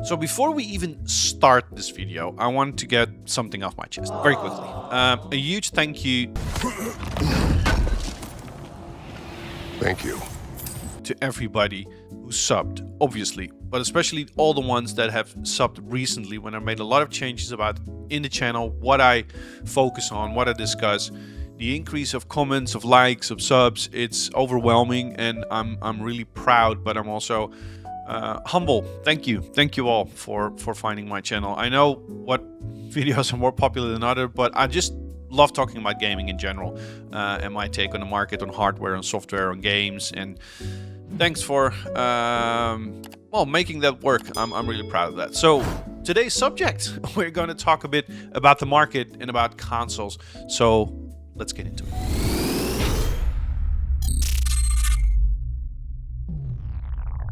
So before we even start this video, I want to get something off my chest very quickly. A huge thank you. Thank you. To everybody who subbed, obviously, but especially all the ones that have subbed recently when I made a lot of changes about in the channel, what I focus on, what I discuss. The increase of comments, of likes, of subs, it's overwhelming, and I'm really proud, but I'm also humble. Thank you all for finding my channel. I know what videos are more popular than other, but I just love talking about gaming in general, and my take on the market, on hardware, on software, on games, and thanks for well, making that work. I'm really proud of that. So today's subject, we're going to talk a bit about the market and about consoles. So let's get into it.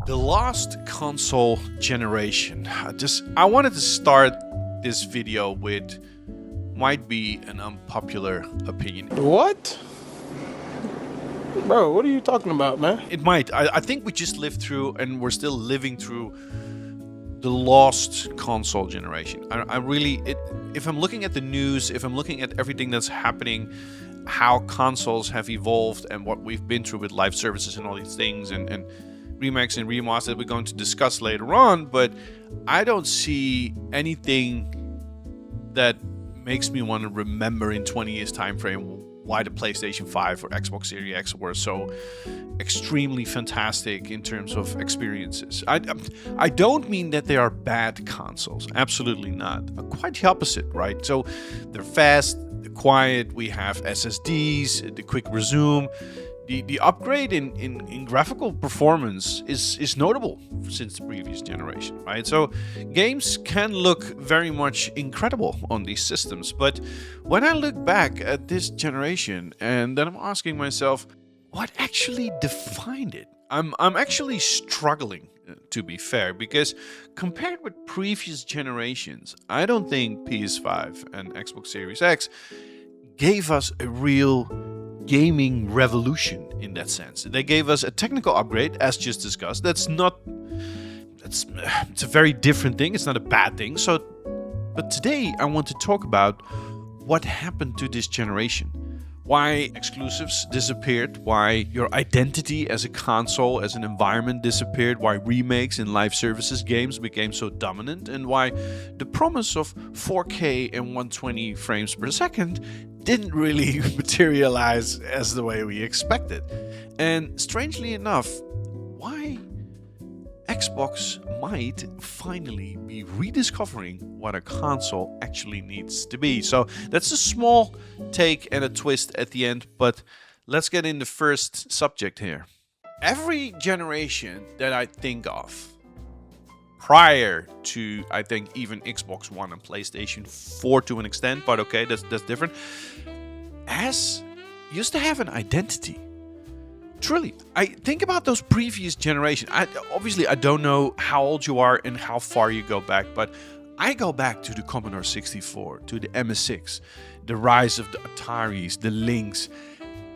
The last console generation. I wanted to start this video with might be an unpopular opinion. What? Bro, what are you talking about, man? It might. I think we just lived through, and we're still living through, the lost console generation. If I'm looking at the news, if I'm looking at everything that's happening, how consoles have evolved and what we've been through with live services and all these things, and remakes and remasters that we're going to discuss later on, but I don't see anything that makes me want to remember in 20 years time frame why the PlayStation 5 or Xbox Series X were so extremely fantastic in terms of experiences. I don't mean that they are bad consoles. Absolutely not. Quite the opposite, right? So they're fast, they're quiet, we have SSDs, the quick resume. The upgrade in graphical performance is notable since the previous generation, right? So games can look very much incredible on these systems, but when I look back at this generation and then I'm asking myself, what actually defined it? I'm actually struggling, to be fair, because compared with previous generations, I don't think PS5 and Xbox Series X gave us a real gaming revolution in that sense. They gave us a technical upgrade, as just discussed. It's a very different thing. It's not a bad thing. But today I want to talk about what happened to this generation. Why exclusives disappeared, why your identity as a console, as an environment disappeared, why remakes and live services games became so dominant, and why the promise of 4K and 120 frames per second didn't really materialize as the way we expected. And strangely enough, why Xbox might finally be rediscovering what a console actually needs to be. So that's a small take and a twist at the end, but let's get in the first subject here. Every generation that I think of, prior to, I think, even Xbox One and PlayStation 4 to an extent, but okay, that's different, used to have an identity. Truly, I think about those previous generations. Obviously, I don't know how old you are and how far you go back, but I go back to the Commodore 64, to the MSX, the rise of the Ataris, the Lynx,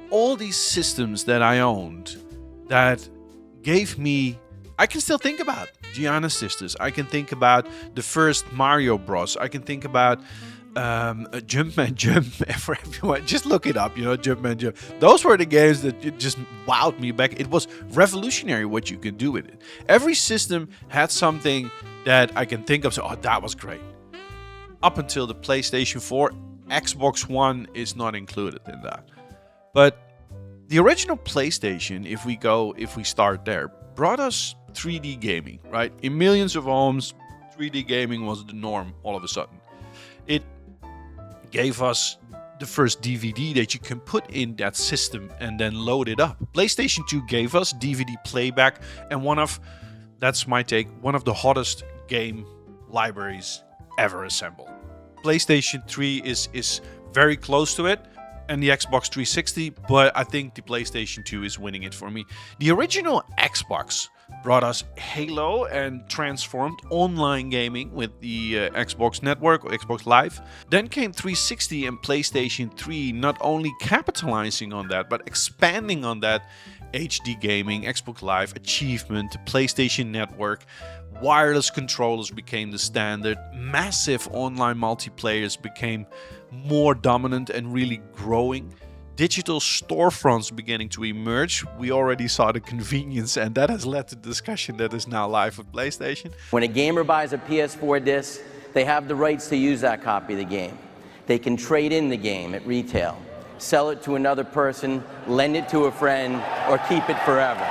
all these systems that I owned that gave me, I can still think about Gianna Sisters. I can think about the first Mario Bros. I can think about Jumpman Jump for everyone. Just look it up, Jumpman Jump. Those were the games that just wowed me back. It was revolutionary what you could do with it. Every system had something that I can think of. So, that was great. Up until the PlayStation 4, Xbox One is not included in that. But the original PlayStation, if we start there, brought us 3D gaming, right? In millions of homes, 3D gaming was the norm all of a sudden. It gave us the first DVD that you can put in that system and then load it up. PlayStation 2 gave us DVD playback, and that's my take, one of the hottest game libraries ever assembled. PlayStation 3 is very close to it, and the Xbox 360, but I think the PlayStation 2 is winning it for me. The original Xbox brought us Halo and transformed online gaming with the Xbox Network or Xbox Live. Then came 360 and PlayStation 3, not only capitalizing on that, but expanding on that HD gaming, Xbox Live, Achievement, the PlayStation Network, wireless controllers became the standard, massive online multiplayers became more dominant and really growing. Digital storefronts beginning to emerge. We already saw the convenience, and that has led to discussion that is now live with PlayStation. When a gamer buys a PS4 disc, they have the rights to use that copy of the game. They can trade in the game at retail, sell it to another person, lend it to a friend, or keep it forever.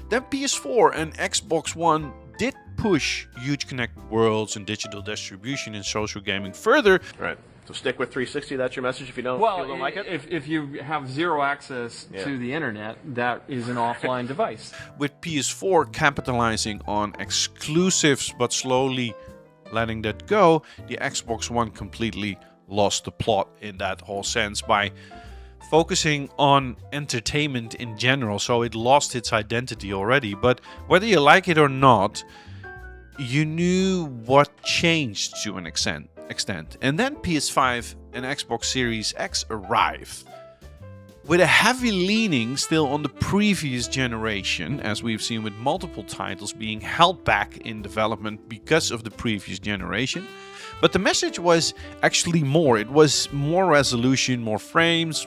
Then PS4 and Xbox One did push huge connected worlds and digital distribution in social gaming further. Right. So stick with 360. That's your message. If you don't, like it. If you have zero access to the internet, that is an offline device. With PS4 capitalizing on exclusives but slowly letting that go, the Xbox One completely lost the plot in that whole sense by focusing on entertainment in general. So it lost its identity already. But whether you like it or not, you knew what changed to an extent. And then PS5 and Xbox Series X arrive with a heavy leaning still on the previous generation, as we've seen with multiple titles being held back in development because of the previous generation. But the message was actually more. It was more resolution, more frames,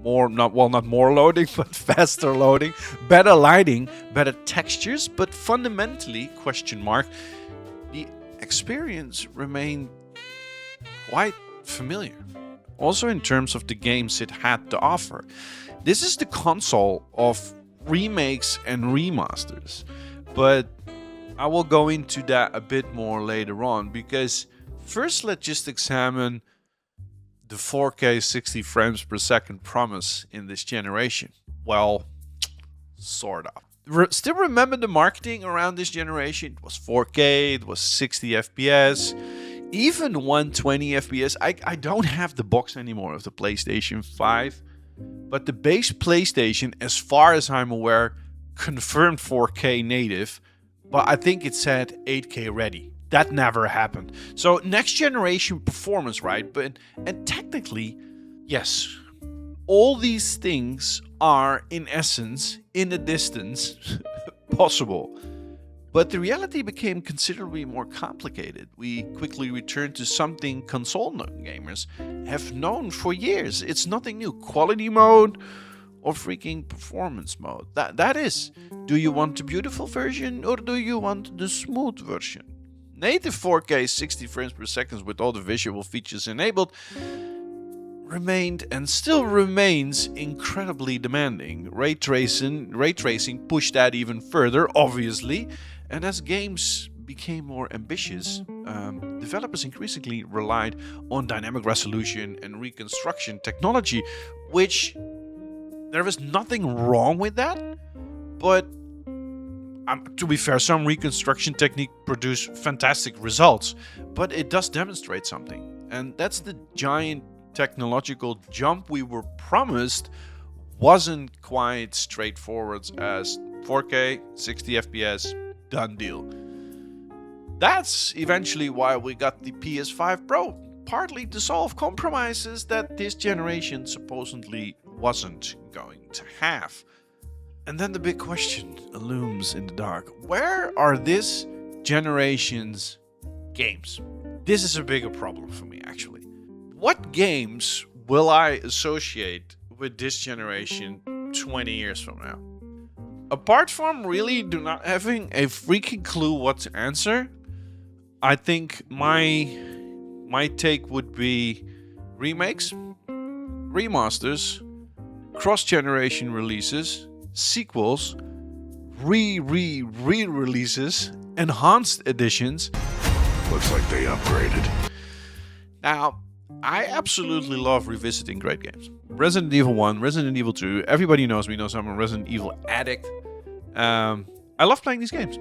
not more loading, but faster loading, better lighting, better textures, but fundamentally, the experience remained quite familiar. Also in terms of the games it had to offer. This is the console of remakes and remasters. But I will go into that a bit more later on, because first let's just examine the 4K 60 frames per second promise in this generation. Well, sort of. Still remember the marketing around this generation? It was 4K, it was 60 FPS. Even 120 FPS. I don't have the box anymore of the PlayStation 5. But the base PlayStation, as far as I'm aware, confirmed 4K native. But I think it said 8K ready. That never happened. So next generation performance, right? And technically, yes. All these things are, in essence, in a distance, possible. But the reality became considerably more complicated. We quickly returned to something console gamers have known for years. It's nothing new. Quality mode or freaking performance mode. That is, do you want the beautiful version or do you want the smooth version? Native 4K 60 frames per second with all the visual features enabled remained and still remains incredibly demanding. Ray tracing pushed that even further, obviously. And as games became more ambitious, developers increasingly relied on dynamic resolution and reconstruction technology, which there is nothing wrong with that. But to be fair, some reconstruction technique produce fantastic results, but it does demonstrate something. And that's the giant technological jump we were promised wasn't quite straightforward as 4K, 60 FPS, done deal. That's eventually why we got the PS5 Pro, partly to solve compromises that this generation supposedly wasn't going to have. And then the big question looms in the dark. Where are this generation's games? This is a bigger problem for me, actually. What games will I associate with this generation 20 years from now? Apart from really do not having a freaking clue what to answer, I think my take would be remakes, remasters, cross-generation releases, sequels, re-releases, enhanced editions. Looks like they upgraded. Now, I absolutely love revisiting great games. Resident Evil 1, Resident Evil 2, everybody knows me, knows I'm a Resident Evil addict. I love playing these games,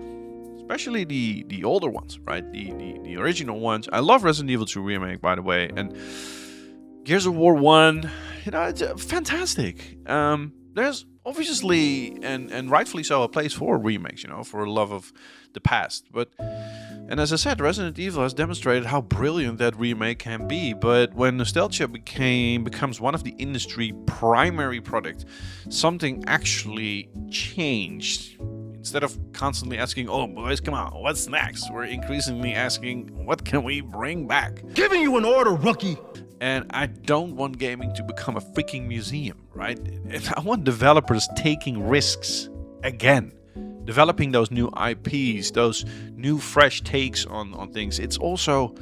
especially the older ones, right? The original ones. I love Resident Evil 2 Remake, by the way, and Gears of War 1, it's fantastic. There's obviously, and rightfully so, a place for remakes, for a love of the past. And as I said, Resident Evil has demonstrated how brilliant that remake can be. But when nostalgia becomes one of the industry primary products, something actually changed. Instead of constantly asking, "Oh boys, come on, what's next?" we're increasingly asking, "What can we bring back?" Giving you an order, rookie! And I don't want gaming to become a freaking museum, right? And I want developers taking risks again. Developing those new IPs, those new fresh takes on things. It's also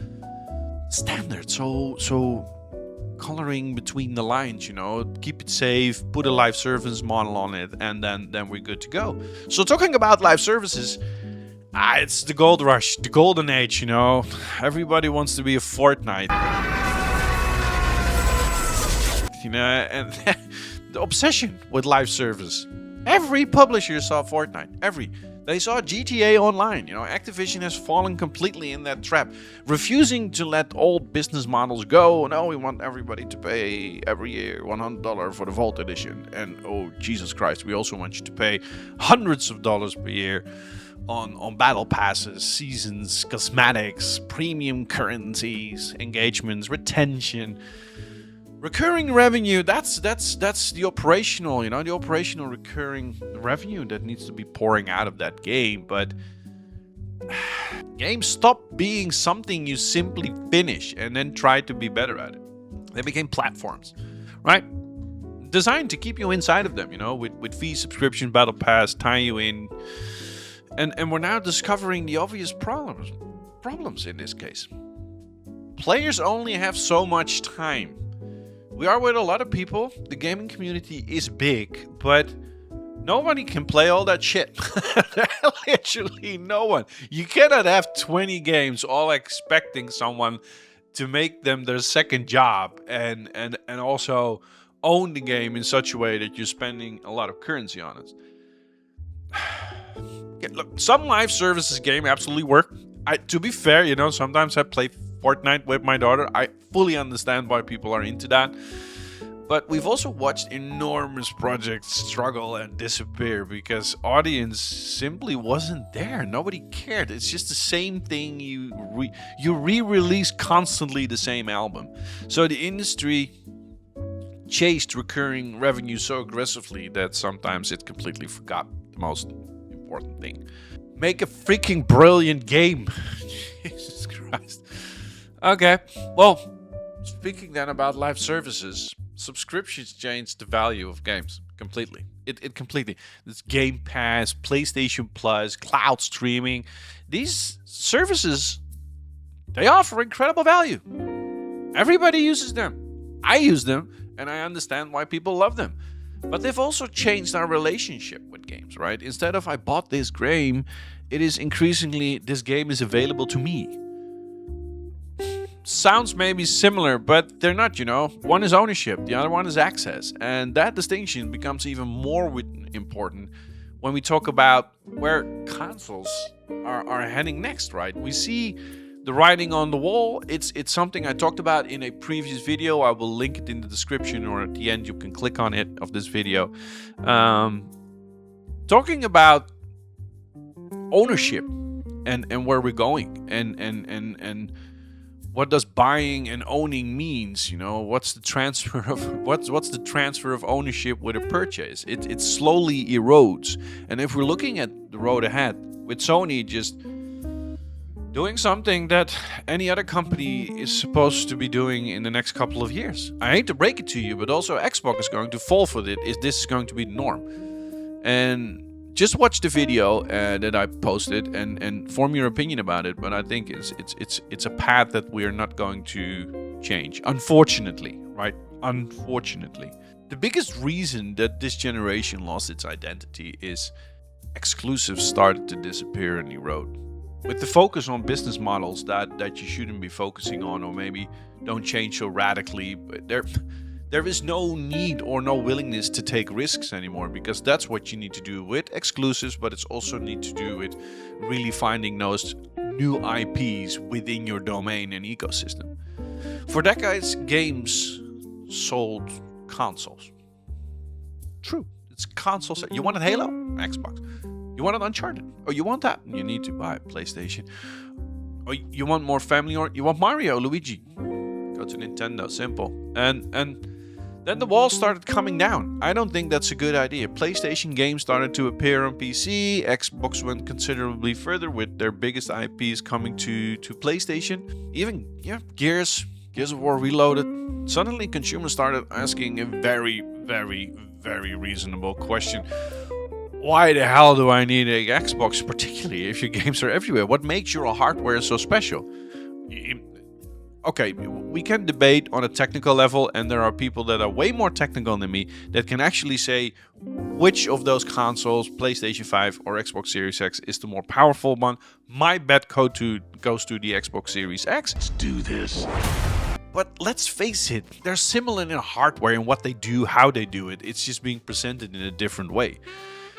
standard, so coloring between the lines, keep it safe, put a live service model on it, and then we're good to go. So talking about live services, it's the gold rush, the golden age, Everybody wants to be a Fortnite. And the obsession with live service. Every publisher saw Fortnite. They saw GTA Online. Activision has fallen completely in that trap, refusing to let old business models go. No, we want everybody to pay every year $100 for the Vault Edition. And oh, Jesus Christ, we also want you to pay hundreds of dollars per year on battle passes, seasons, cosmetics, premium currencies, engagements, retention. Recurring revenue, that's the operational, the operational recurring revenue that needs to be pouring out of that game. But games stopped being something you simply finish and then try to be better at it. They became platforms, right? Designed to keep you inside of them, with fee, subscription, battle pass, tie you in. And we're now discovering the obvious problems in this case. Players only have so much time. We are with a lot of people. The gaming community is big, but nobody can play all that shit. Literally no one. You cannot have 20 games all expecting someone to make them their second job and also own the game in such a way that you're spending a lot of currency on it. Yeah, look, some live services game absolutely work. To be fair, sometimes I play Fortnite with my daughter. I fully understand why people are into that. But we've also watched enormous projects struggle and disappear because audience simply wasn't there. Nobody cared. It's just the same thing. You re-release constantly the same album. So the industry chased recurring revenue so aggressively that sometimes it completely forgot the most important thing. Make a freaking brilliant game. Jesus Christ. Okay, well, speaking then about live services, subscriptions changed the value of games completely. It completely. This Game Pass, PlayStation Plus, cloud streaming. These services, they offer incredible value. Everybody uses them. I use them, and I understand why people love them. But they've also changed our relationship with games, right? Instead of I bought this game, it is increasingly this game is available to me. Sounds maybe similar, but they're not, One is ownership, the other one is access. And that distinction becomes even more important when we talk about where consoles are heading next, right? We see the writing on the wall. It's something I talked about in a previous video. I will link it in the description, or at the end you can click on it of this video. Talking about ownership and where we're going and what does buying and owning means. What's the transfer of ownership with a purchase? It slowly erodes. And if we're looking at the road ahead with Sony just doing something that any other company is supposed to be doing in the next couple of years, I hate to break it to you, but also Xbox is going to fall for it. This is going to be the norm. And just watch the video that I posted and form your opinion about it. But I think it's a path that we are not going to change, unfortunately, right? Unfortunately. The biggest reason that this generation lost its identity is exclusives started to disappear and erode. With the focus on business models that you shouldn't be focusing on, or maybe don't change so radically, but there is no need or no willingness to take risks anymore, because that's what you need to do with exclusives, but it's also need to do with really finding those new IPs within your domain and ecosystem. For decades, games sold consoles. True. It's console. You wanted Halo? Xbox. You wanted Uncharted? Oh, you want that? You need to buy PlayStation. Or you want more family, or you want Mario, Luigi? Go to Nintendo. Simple. And then the walls started coming down. I don't think that's a good idea. PlayStation games started to appear on PC. Xbox went considerably further with their biggest IPs coming to PlayStation. Even Gears of War Reloaded. Suddenly consumers started asking a very, very, very reasonable question. Why the hell do I need an Xbox, particularly if your games are everywhere? What makes your hardware so special? Okay, we can debate on a technical level, and there are people that are way more technical than me that can actually say which of those consoles, PlayStation 5 or Xbox Series X, is the more powerful one. My bet goes to the Xbox Series X. Let's do this. But let's face it, they're similar in hardware and what they do, how they do it. It's just being presented in a different way.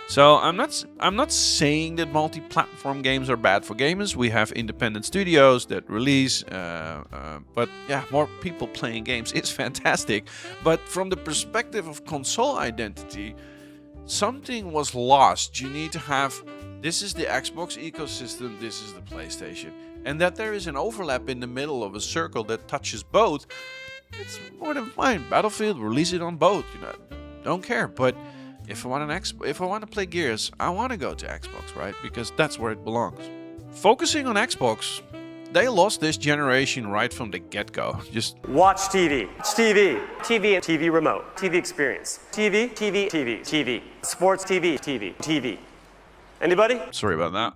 So I'm not saying that multi-platform games are bad for gamers. We have independent studios that release, but yeah, more people playing games is fantastic. But from the perspective of console identity, something was lost. You need to have, this is the Xbox ecosystem, this is the PlayStation. And that there is an overlap in the middle of a circle that touches both, it's more than fine. Battlefield, release it on both, don't care. But if I want to play Gears, I want to go to Xbox, right? Because that's where it belongs. Focusing on Xbox, they lost this generation right from the get-go. Just watch TV. It's TV. TV and TV remote. TV experience. TV, TV, TV, TV. Sports TV, TV, TV. Anybody? Sorry about that.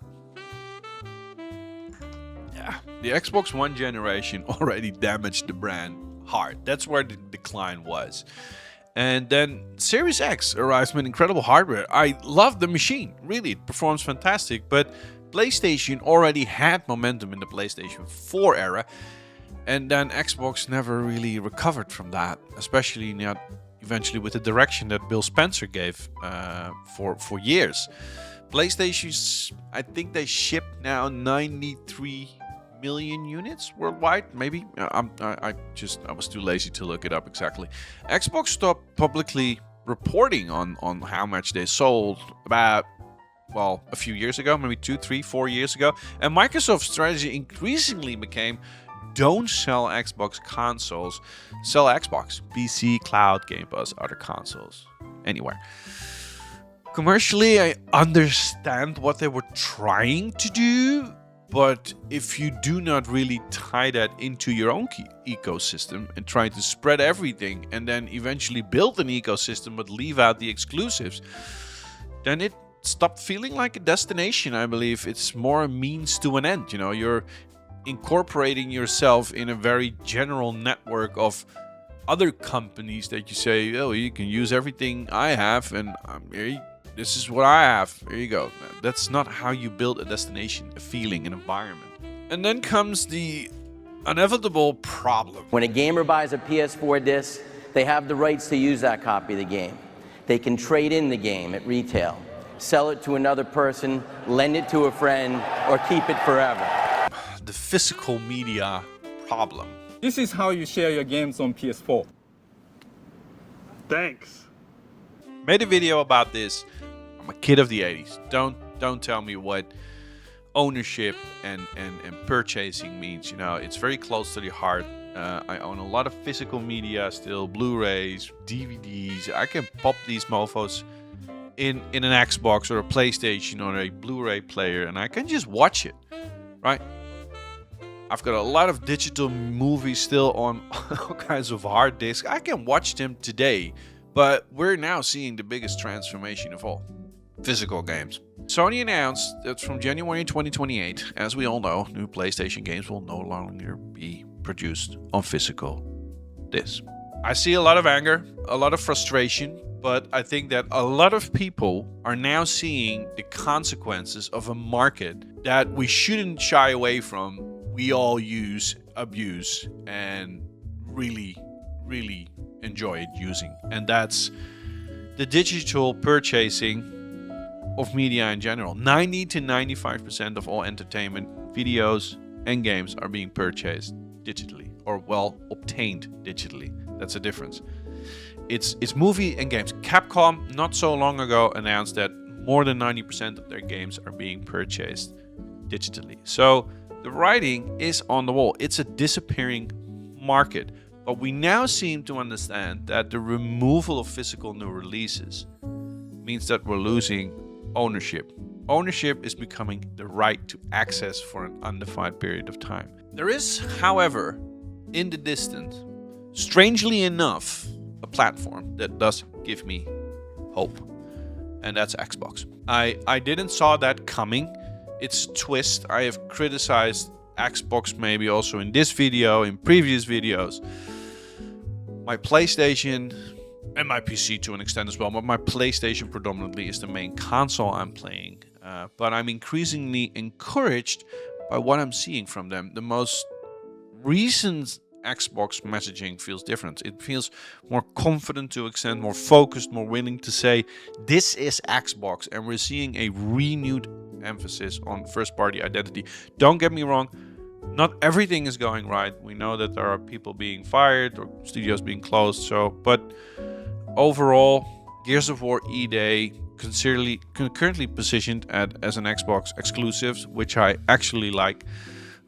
Yeah, the Xbox One generation already damaged the brand hard. That's where the decline was. And then Series X arrives with incredible hardware. I love the machine. Really, it performs fantastic. But PlayStation already had momentum in the PlayStation 4 era. And then Xbox never really recovered from that. Especially eventually with the direction that Bill Spencer gave for years. PlayStation's, I think they ship now 93 million units worldwide, maybe. I was too lazy to look it up exactly. Xbox stopped publicly reporting on how much they sold about, well, a few years ago, maybe 2, 3, 4 years ago. And Microsoft's strategy increasingly became, don't sell Xbox consoles, sell Xbox, PC, cloud, Game Pass, other consoles, anywhere. Commercially, I understand what they were trying to do. But if you do not really tie that into your own ecosystem and try to spread everything and then eventually build an ecosystem but leave out the exclusives, then it stopped feeling like a destination, I believe. It's more a means to an end. You're incorporating yourself in a very general network of other companies that you say, oh, you can use everything I have and this is what I have. Here you go. That's not how you build a destination, a feeling, an environment. And then comes the inevitable problem. When a gamer buys a PS4 disc, they have the rights to use that copy of the game. They can trade in the game at retail, sell it to another person, lend it to a friend, or keep it forever. The physical media problem. This is how you share your games on PS4. Thanks. Made a video about this. I'm a kid of the 80s. Don't tell me what ownership and purchasing means. It's very close to the heart. I own a lot of physical media still, Blu-rays, DVDs. I can pop these mofos in an Xbox or a PlayStation or a Blu-ray player and I can just watch it, right? I've got a lot of digital movies still on all kinds of hard disks. I can watch them today, but we're now seeing the biggest transformation of all. Physical games. Sony announced that from January 2028, as we all know, new PlayStation games will no longer be produced on physical discs. I see a lot of anger, a lot of frustration, but I think that a lot of people are now seeing the consequences of a market that we shouldn't shy away from. We all use, abuse, and really, really enjoy using. And that's the digital purchasing of media in general. 90 to 95% of all entertainment, videos, and games are being purchased digitally, or obtained digitally. That's a difference. it's movie and games. Capcom not so long ago announced that more than 90% of their games are being purchased digitally. So the writing is on the wall. It's a disappearing market. But we now seem to understand that the removal of physical new releases means that we're losing ownership. Ownership is becoming the right to access for an undefined period of time. There is, however, in the distance, strangely enough, a platform that does give me hope. And that's Xbox. I didn't saw that coming. It's a twist. I have criticized Xbox maybe also in this video, in previous videos. My PlayStation and my PC to an extent as well, but my PlayStation predominantly is the main console I'm playing. But I'm increasingly encouraged by what I'm seeing from them. The most recent Xbox messaging feels different. It feels more confident to an extent, more focused, more willing to say, this is Xbox. And we're seeing a renewed emphasis on first-party identity. Don't get me wrong. Not everything is going right. We know that there are people being fired or studios being closed. But overall, Gears of War E-Day currently positioned as an Xbox exclusive, which I actually like,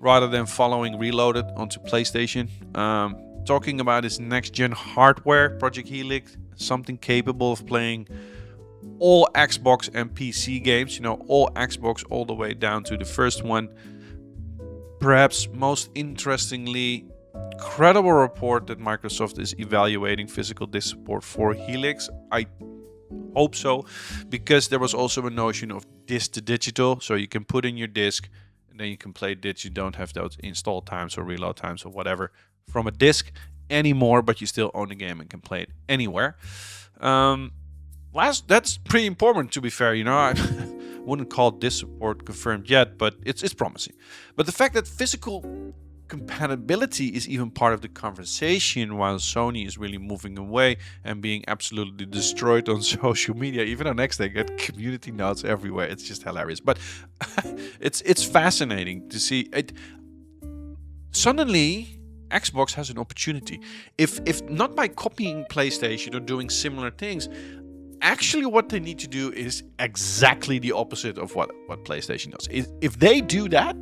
rather than following Reloaded onto PlayStation. Talking about his next-gen hardware, Project Helix, something capable of playing all Xbox and PC games. All Xbox all the way down to the first one. Perhaps most interestingly, credible report that Microsoft is evaluating physical disc support for Helix. I hope so, because there was also a notion of disc to digital, so you can put in your disc and then you can play disc. You don't have those install times or reload times or whatever from a disc anymore, but you still own the game and can play it anywhere. That's pretty important, to be fair. I wouldn't call disc support confirmed yet, but it's promising. But the fact that physical compatibility is even part of the conversation, while Sony is really moving away and being absolutely destroyed on social media, even on X, they get community notes everywhere. It's just hilarious. But it's fascinating to see it. Suddenly, Xbox has an opportunity. If not by copying PlayStation or doing similar things, actually what they need to do is exactly the opposite of what PlayStation does. If they do that,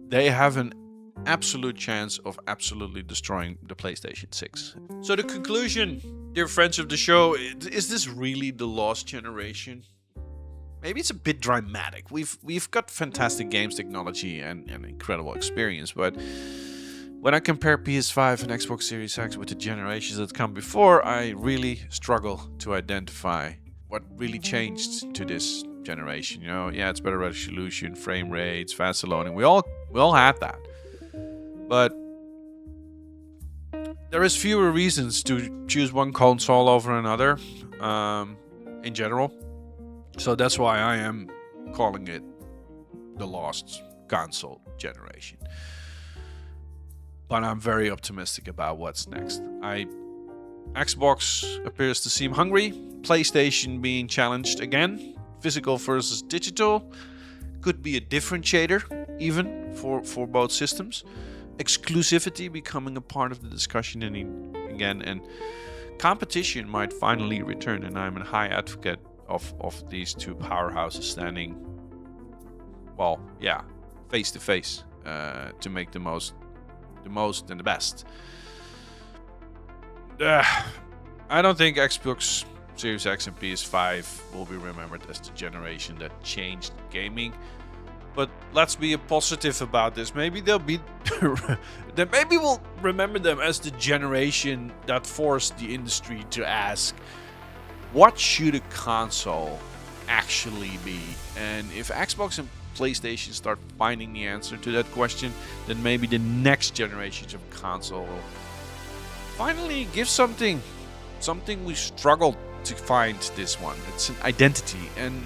they have an absolute chance of absolutely destroying the PlayStation 6. So the conclusion, dear friends of the show, is this really the lost generation? Maybe it's a bit dramatic. We've got fantastic games technology and incredible experience, but when I compare PS5 and Xbox Series X with the generations that come before, I really struggle to identify what really changed to this generation. It's better resolution, frame rates, faster loading. We all had that. But there is fewer reasons to choose one console over another in general. So that's why I am calling it the lost console generation. But I'm very optimistic about what's next. Xbox appears to seem hungry. PlayStation being challenged again. Physical versus digital could be a differentiator even for both systems. Exclusivity becoming a part of the discussion again, and competition might finally return. And I'm a high advocate of these two powerhouses standing, face to face to make the most and the best. I don't think Xbox Series X and PS5 will be remembered as the generation that changed gaming. But let's be positive about this. Maybe maybe we'll remember them as the generation that forced the industry to ask, what should a console actually be? And if Xbox and PlayStation start finding the answer to that question, then maybe the next generations of console will finally give something we struggled to find this one. It's an identity. And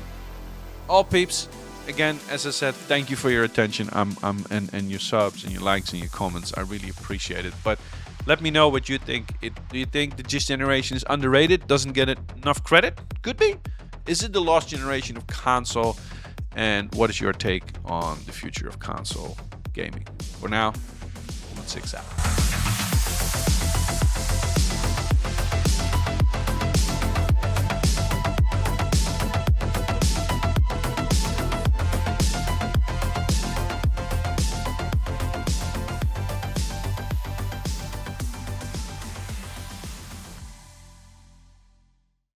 all peeps, again, as I said, thank you for your attention. And your subs and your likes and your comments. I really appreciate it. But let me know what you think. Do you think the this generation is underrated? Doesn't get enough credit? Could be. Is it the lost generation of console? And what is your take on the future of console gaming? For now, 6 out.